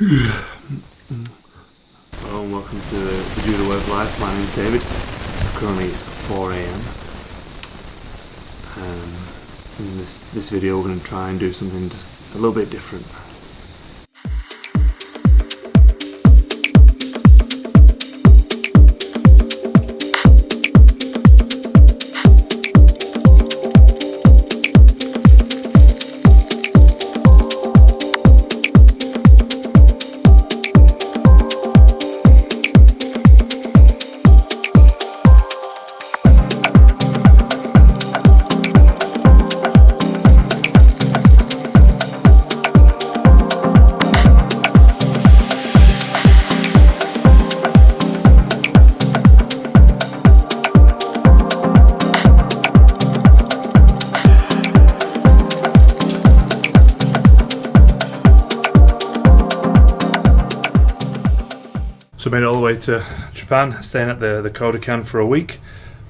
Hello and welcome to the Judo Way of Life. My name is David. Currently it's 4 AM. In this video we're going to try and do something just a little bit different. So I made it all the way to Japan, staying at the Kodokan for a week.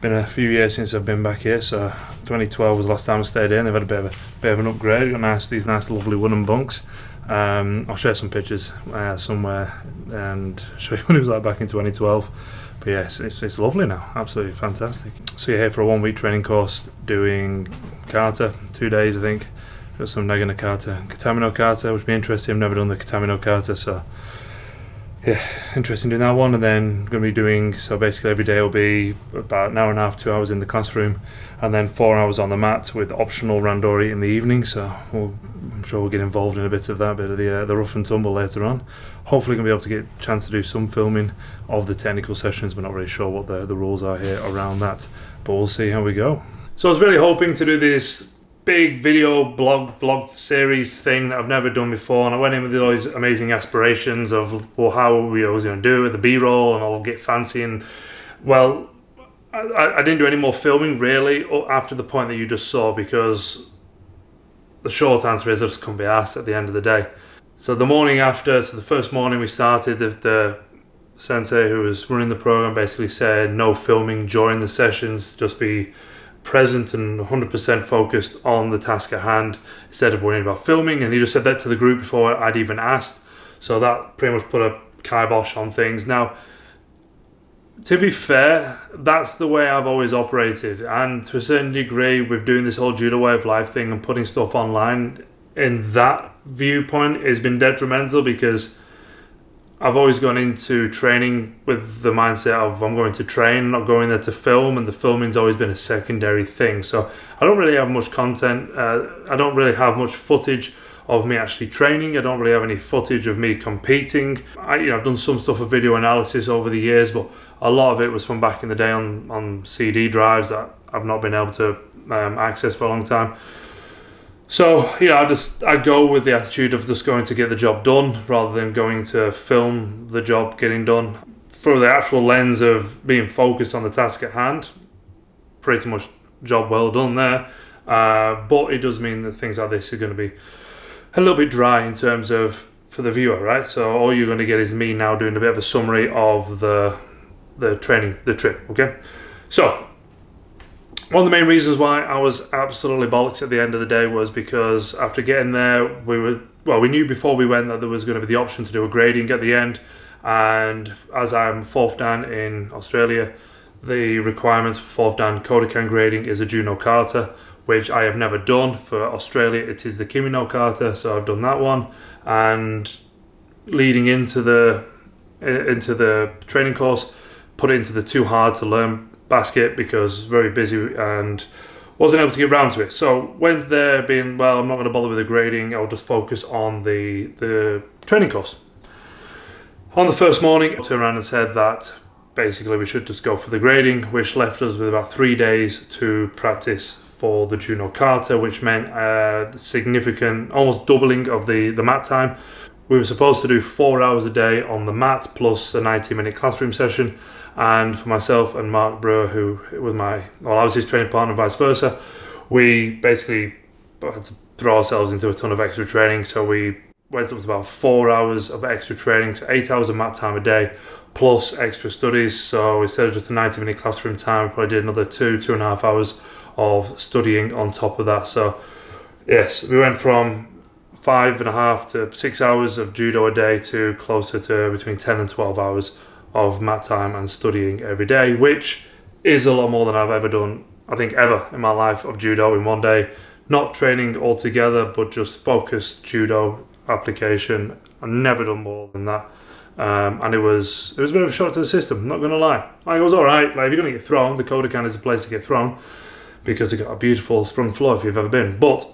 Been a few years since I've been back here, so 2012 was the last time I stayed here. They've had a bit of an upgrade. Got these nice lovely wooden bunks. I'll share some pictures somewhere and show you what it was like back in 2012. But yes, it's lovely now, absolutely fantastic. So you're here for a 1 week training course doing kata, 2 days I think. Got some Nagana kata, Katami no kata, which would be interesting. I've never done the Katami no kata, so yeah, interesting doing that one. And then going to be doing, so basically every day will be about an hour and a half, 2 hours in the classroom, and then 4 hours on the mat with optional randori in the evening. So I'm sure we'll get involved in a bit of that, bit of the rough and tumble later on. Hopefully going to be able to get a chance to do some filming of the technical sessions. We're not really sure what the rules are here around that, but we'll see how we go. So I was really hoping to do this big video vlog series thing that I've never done before, and I went in with all these amazing aspirations of, well, how we was going to do it with the B-roll and I'll get fancy. And well, I didn't do any more filming really after the point that you just saw, because the short answer is I just couldn't be asked at the end of the day. So the morning after, so the first morning we started, the sensei who was running the program basically said no filming during the sessions, just be present and 100% focused on the task at hand instead of worrying about filming. And he just said that to the group before I'd even asked, so that pretty much put a kibosh on things. Now, to be fair, that's the way I've always operated, and to a certain degree with doing this whole Judo Way of Life thing and putting stuff online in that viewpoint has been detrimental, because I've always gone into training with the mindset of I'm going to train, not going there to film, and the filming's always been a secondary thing. So I don't really have much content. I don't really have much footage of me actually training. I don't really have any footage of me competing. I've done some stuff with video analysis over the years, but a lot of it was from back in the day on CD drives that I've not been able to access for a long time. So, I go with the attitude of just going to get the job done rather than going to film the job getting done. For the actual lens of being focused on the task at hand, pretty much job well done there. But it does mean that things like this are going to be a little bit dry in terms of for the viewer, right? So all you're going to get is me now doing a bit of a summary of the training, the trip, okay? So one of the main reasons why I was absolutely bollocks at the end of the day was because after getting there, we knew before we went that there was going to be the option to do a grading at the end. And as I'm 4th dan in Australia, the requirements for 4th dan Kodokan grading is a Judo kata, which I have never done. For Australia, it is the Kimi no kata, so I've done that one. And leading into the training course, put it into the too hard to learn basket because very busy and wasn't able to get around to it. So went there being, well, I'm not going to bother with the grading, I'll just focus on the training course. On the first morning, I turned around and said that basically we should just go for the grading, which left us with about 3 days to practice for the Judo kata, which meant a significant, almost doubling of the mat time. We were supposed to do 4 hours a day on the mat plus a 90-minute classroom session. And for myself and Mark Brewer, who was I was his training partner and vice versa, we basically had to throw ourselves into a ton of extra training. So we went up to about 4 hours of extra training, so 8 hours of mat time a day, plus extra studies. So instead of just a 90-minute classroom time, we probably did another 2.5 hours of studying on top of that. So yes, we went from 5.5 to 6 hours of judo a day to closer to between 10 and 12 hours of mat time and studying every day, which is a lot more than I've ever done, I think, ever in my life, of judo in one day. Not training altogether, but just focused judo application. I've never done more than that. And it was a bit of a shock to the system, not gonna lie. Like, it was alright. Like, if you're gonna get thrown, the Kodokan is a place to get thrown because they've got a beautiful sprung floor if you've ever been. But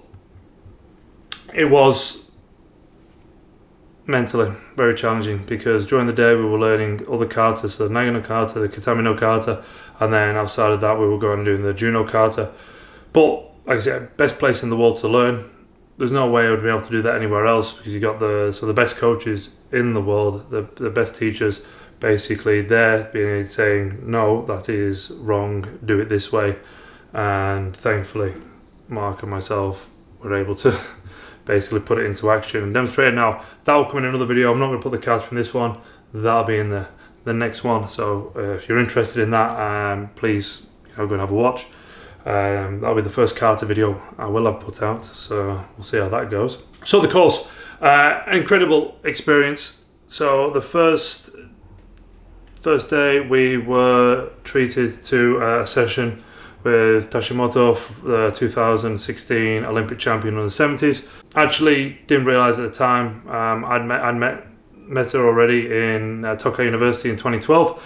it was mentally very challenging because during the day we were learning other katas, so the Nage no kata, the Katami no kata, and then outside of that we were going and doing the Juno kata. But like I said, best place in the world to learn. There's no way I would be able to do that anywhere else because you got the best coaches in the world, the best teachers, basically there saying, no, that is wrong, do it this way. And thankfully Mark and myself were able to basically put it into action and demonstrate it. Now that will come in another video. I'm not going to put the cards from this one, that'll be in the next one. So if you're interested in that, please go and have a watch. That'll be the first kata video I will have put out, so we'll see how that goes. So the course, incredible experience. So the first day we were treated to a session with Tashimoto, the 2016 Olympic champion in the 70s. Actually didn't realize at the time, I'd met her already in Tokai University in 2012,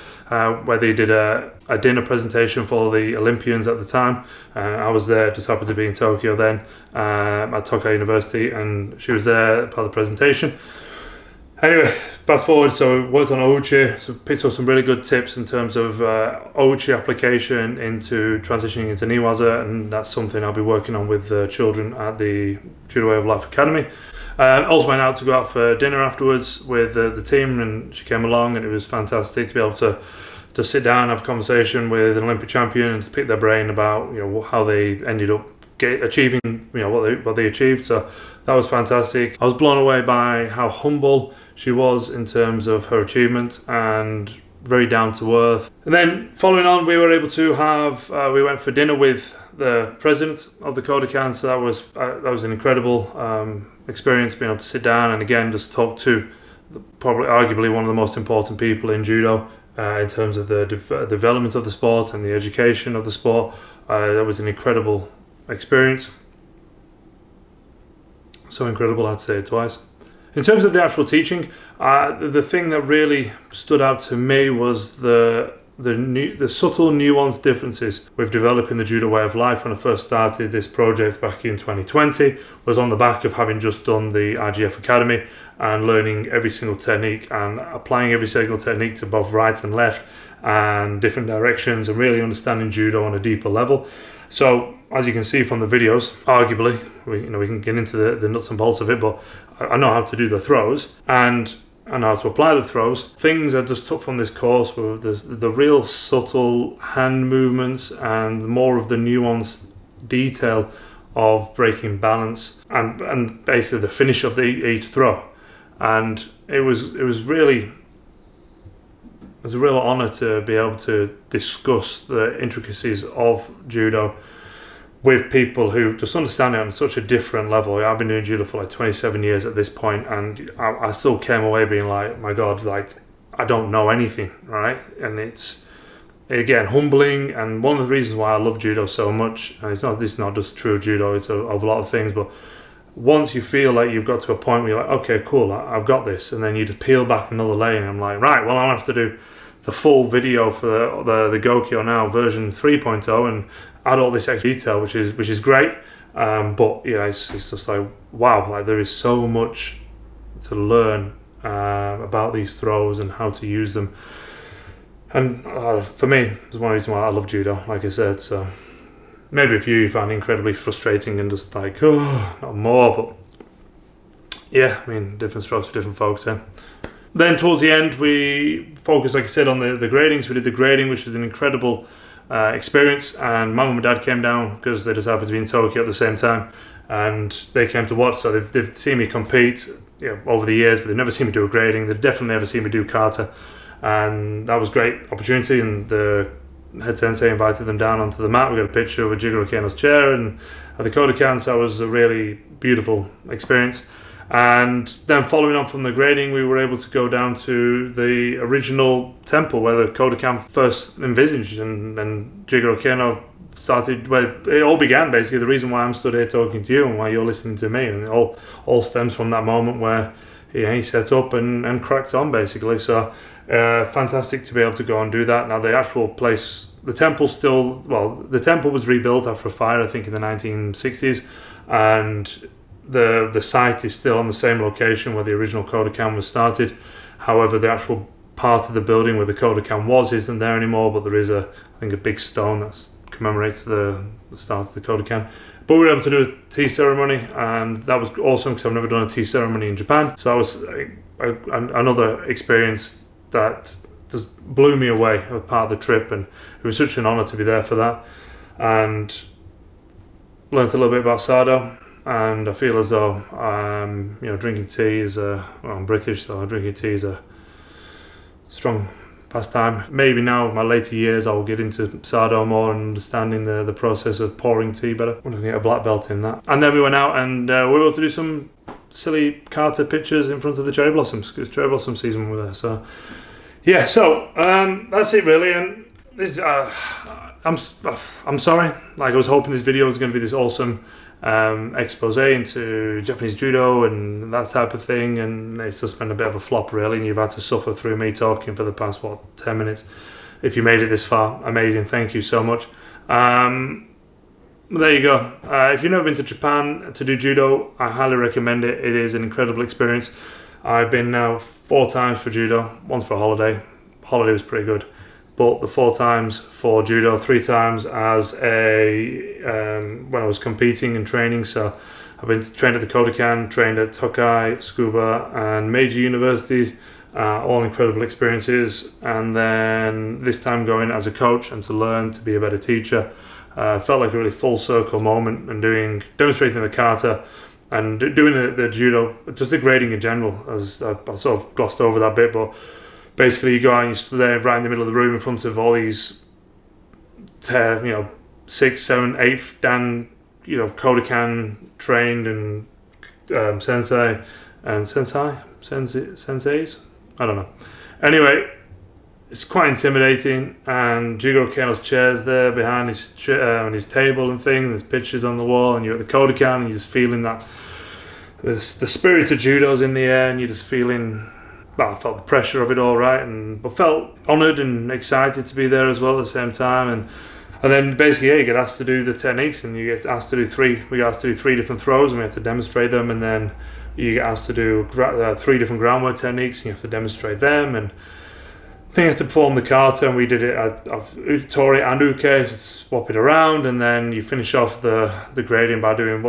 where they did a dinner presentation for the Olympians at the time. I was there, just happened to be in Tokyo then, at Tokai University, and she was there part of the presentation. Anyway, fast forward, so we worked on Ouchi, so picked up some really good tips in terms of Ouchi application into transitioning into Niwaza, and that's something I'll be working on with the children at the Judo Way of Life Academy. Also went out to go out for dinner afterwards with the team, and she came along, and it was fantastic to be able to sit down and have a conversation with an Olympic champion and to pick their brain about how they ended up achieving what they achieved. So that was fantastic. I was blown away by how humble she was in terms of her achievement and very down to earth. And then following on, we were able to have we went for dinner with the president of the Kodokan, so that was an incredible experience, being able to sit down and again just talk to probably arguably one of the most important people in judo in terms of the development of the sport and the education of the sport. That was an incredible experience. So incredible, I'd say it twice. In terms of the actual teaching, the thing that really stood out to me was the subtle nuanced differences we've developed in the Judo Way of Life. When I first started this project back in 2020, was on the back of having just done the IGF Academy and learning every single technique and applying every single technique to both right and left and different directions, and really understanding judo on a deeper level. So as you can see from the videos, arguably we can get into the nuts and bolts of it, but I know how to do the throws and how to apply the throws. Things I just took from this course were the real subtle hand movements and more of the nuanced detail of breaking balance and basically the finish of each throw. And it was really, it was a real honor to be able to discuss the intricacies of judo with people who just understand it on such a different level. I've been doing judo for like 27 years at this point, and I still came away being like, my God, like I don't know anything, right? And it's, again, humbling. And one of the reasons why I love judo so much, and this is not just true judo, it's of a lot of things, but once you feel like you've got to a point where you're like, okay, cool, I've got this, and then you just peel back another layer, and I'm like, right, well, I'll have to do the full video for the Gokyo now version 3.0 and add all this extra detail, which is great. But it's just like, wow, like there is so much to learn about these throws and how to use them. And for me, it's one reason why I love judo, like I said. So maybe if you find it incredibly frustrating and just like, oh, not more, but yeah, I mean, different strokes for different folks. Then towards the end, we focused, like I said, on the grading. So we did the grading, which was an incredible experience. And my mum and dad came down because they just happened to be in Tokyo at the same time, and they came to watch. So they've seen me compete over the years, but they've never seen me do a grading. They've definitely never seen me do kata, and that was a great opportunity. And the head sensei invited them down onto the mat. We got a picture with Jigoro Keno's chair and at the Kodokan. So it was a really beautiful experience. And then following on from the grading, we were able to go down to the original temple where the Kodokan first envisaged, and Jigoro Kano started, where it all began basically. The reason why I'm stood here talking to you and why you're listening to me, and it all stems from that moment where he set up and cracked on basically. So fantastic to be able to go and do that. Now the actual place, the temple was rebuilt after a fire, I think in the 1960s, and the site is still on the same location where the original Kodokan was started. However, the actual part of the building where the Kodokan isn't there anymore, but there is I think a big stone that commemorates the start of the Kodokan. But we were able to do a tea ceremony, and that was awesome because I've never done a tea ceremony in Japan. So that was another experience that just blew me away as part of the trip, and it was such an honour to be there for that. And learnt a little bit about Sado, and I feel as though drinking tea is I'm British, so drinking tea is a strong pastime. Maybe now in my later years I'll get into Sado more and understanding the process of pouring tea better. I'm going to get a black belt in that. And then we went out and we were able to do some silly Carter pictures in front of the cherry blossoms, because cherry blossom season were there. So yeah, so that's it really. And this I'm sorry, like I was hoping this video was going to be this awesome expose into Japanese judo and that type of thing, and it's just been a bit of a flop really, and you've had to suffer through me talking for the past 10 minutes. If you made it this far, amazing, thank you so much. There you go. If you've never been to Japan to do judo, I highly recommend it. It is an incredible experience. I've been now 4 times for judo, once for a holiday. Holiday was pretty good, but the 4 times for judo, 3 times as when I was competing and training. So I've been trained at the Kodokan, trained at Tokai, Tsukuba and Meiji University, all incredible experiences. And then this time going as a coach and to learn to be a better teacher. Felt like a really full circle moment, and demonstrating the kata and doing the judo, just the grading in general, as I sort of glossed over that bit, but basically you go out and you stood there right in the middle of the room in front of all these 6, 7, 8 dan Kodokan trained and senseis, I don't know. Anyway, it's quite intimidating, and Jigoro Kano's chair's there behind his table and things, there's pictures on the wall, and you're at the Kodokan and you're just feeling that the spirit of judo's in the air, and you're just feeling, I felt the pressure of it all, right, but felt honoured and excited to be there as well at the same time. And then basically, you get asked to do the techniques, and you get asked to do we got asked to do 3 different throws, and we had to demonstrate them, and then you get asked to do 3 different groundwork techniques, and you have to demonstrate them, and then you have to perform the kata, and we did it at Tori and Uke, swap it around, and then you finish off the grading by doing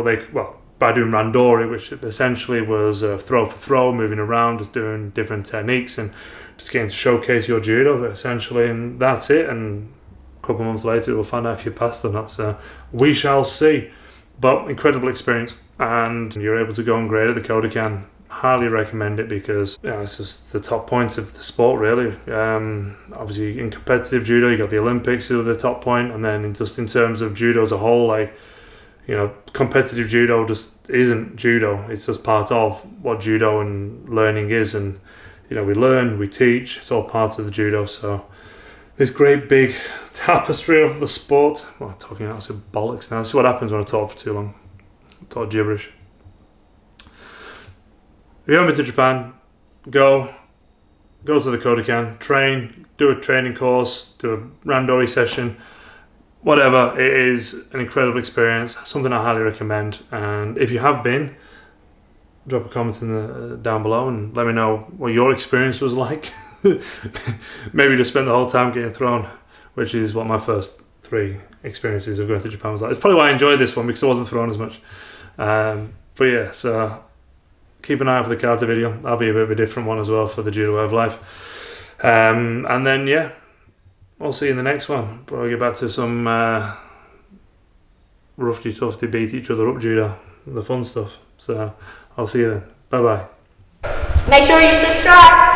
by doing randori, which essentially was throw for throw, moving around, just doing different techniques and just getting to showcase your judo essentially, and that's it. And a couple of months later we'll find out if you passed or not, so we shall see. But incredible experience, and you're able to go and grade at the Kodokan. Highly recommend it, because it's just the top point of the sport really. Obviously in competitive judo you got the Olympics, who are the top point, and then just in terms of judo as a whole, competitive judo just isn't judo. It's just part of what judo and learning is, and we learn, we teach, it's all part of the judo. So this great big tapestry of the sport. Talking out some bollocks now. This is what happens when I talk for too long. I talk gibberish. If you haven't been to Japan, go to the Kodokan, train, do a training course, do a randori session, whatever. It is an incredible experience, something I highly recommend. And if you have been, drop a comment down below and let me know what your experience was like. Maybe just spend the whole time getting thrown, which is what my first 3 experiences of going to Japan was like. It's probably why I enjoyed this one, because I wasn't thrown as much. But yeah, so keep an eye out for the kata video. That'll be a bit of a different one as well for the Judo Way of Life. And then yeah, we'll see you in the next one. But I'll get back to some roughy tufty beat each other up judo, the fun stuff. So I'll see you then. Bye bye. Make sure you subscribe.